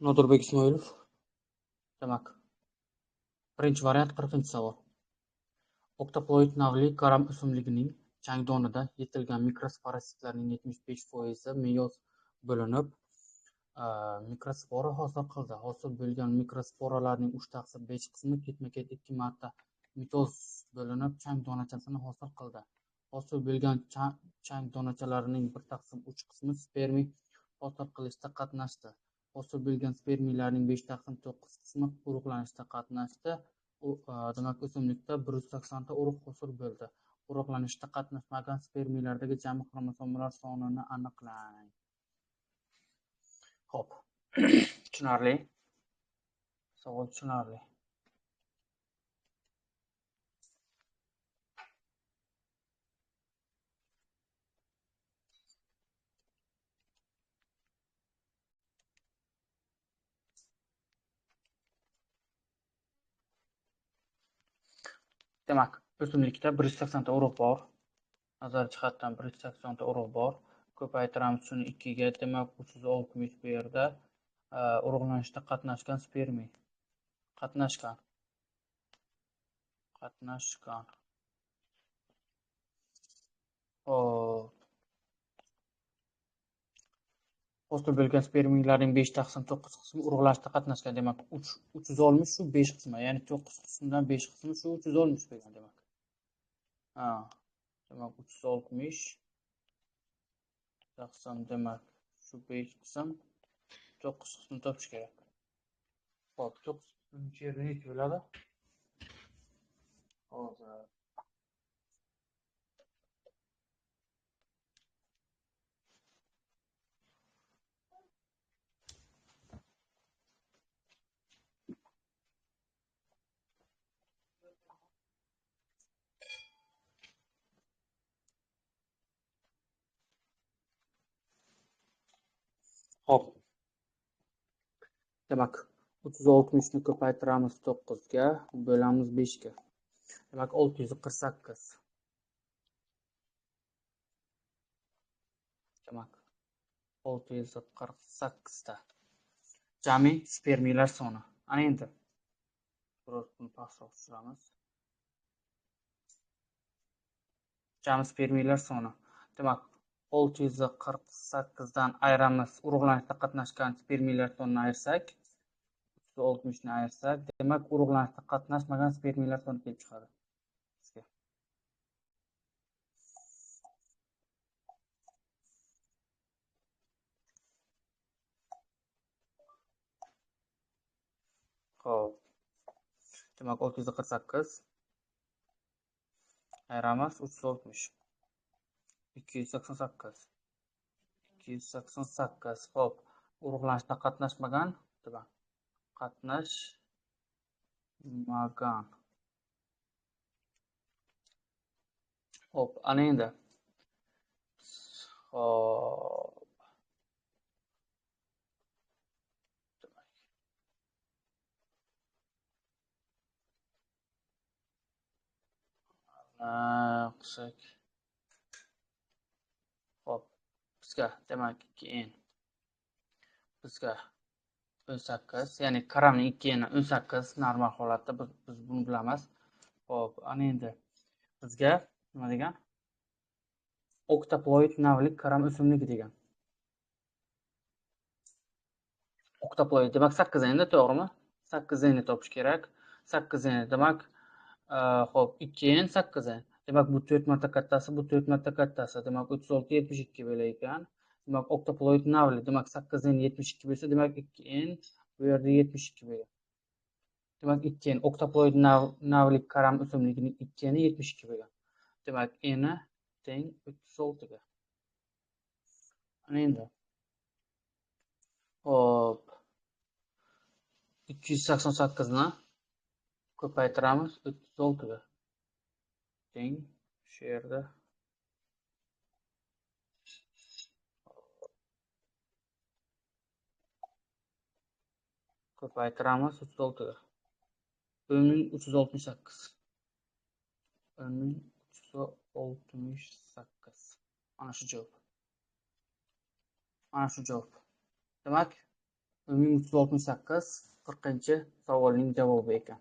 Nodirbek Ismoilov. Demak, birinchi variant 40-savol. Oktaploid navli karam o'simligining chang-donida yetilgan mikrosporasitlarning 75% meyoz bo'linib, mikrospora hosil qildi. Hosil bo'lgan mikrosporalarning 3/5 qismi ketma-ket 2 marta mitoz bo'linib, chang donachasini hosil qildi. Hosil bo'lgan chang donachalarining 1/3 qismi spermiy hosil qilishda qatnashdi. Hosil bo'lgan spermiylarning 5/9 qismi urug'lanishda qatnashdi. Demak, o'simlikda 180 ta urug' hosil bo'ldi. Urug'lanishda qatnashmagan spermiylardagi jami xromosomlar sonini aniqlang. Xo'p. Tushunarli. Savol tushunarli. Demak, o'simlikda 180 ta urug' bor. Nazar jihatdan 180 ta urug' bor. Ko'paytiramiz shuni 2 ga. Demak, 360 bu yerda urug'lanishda qatnashgan spermiy. Qatnashgan. Hosil bo'lgan spermiylarning 5/9 qismi urug'lanishda qatnashgan. Demak, 360 shu 5 qismi, ya'ni 9 qismdan 5 qismi shu 360 bo'lgan demak. Demak, 360 taqsim demak, shu 5 qism 9 qismni topish kerak. Xo'p, 9 qism yerda necha bo'ladi? Hozir Xo'p. Demak, 360 ni ko'paytiramiz 9 ga, bo'lamiz 5 ga. Demak, 648. Demak, 648 ta jami spermiylar soni. Ana endi biroz buni pastroq tushiramiz. Jami spermiylar soni. Demak, 648 dan ayiramiz, urug'lanishda qatnashgan spermiylar sonini ayirsak, 360 ni ayirsak, demak, urug'lanishda qatnashmagan spermiylar soni kelib chiqadi. Xo'p. Demak, 648 ayiramiz 360. 288. 288. Xo'p, urug'lanishda qatnashmagan, demak, qatnashmagan. Xo'p, ana endi. Xo'p. Qilsak. Xo'p, bizga demak 2n. Bizga 18, ya'ni karamning 2n 18 normal holatda biz buni bilamiz. Xo'p, ana endi bizga nima degan? Oktaploid navli karam o'simligi degan. Oktaploid demak 8 endi, to'g'rimi? 8 ni topish kerak. 8 demak, xo'p, 2n 8. Demak, bu 4 marta kattasi, bu 4 marta kattasi. Demak, 36 72 bo'lar ekan. Demak, oktaploid navli demak 8n 72 bo'lsa, demak 2n bu yerda 72 bo'ladi. Demak, 2n oktaploid navli karam o'simligining 2n 72 bo'lgan. Demak, n teng 36 ga. Ana endi. Xo'p. 288 ni ko'paytiramiz 36 ga. Teng shu yerda ko'paytiramiz 36 ga. 1368. 1368. Ana shu javob. Demak, 1368 40-savolning javobi ekan.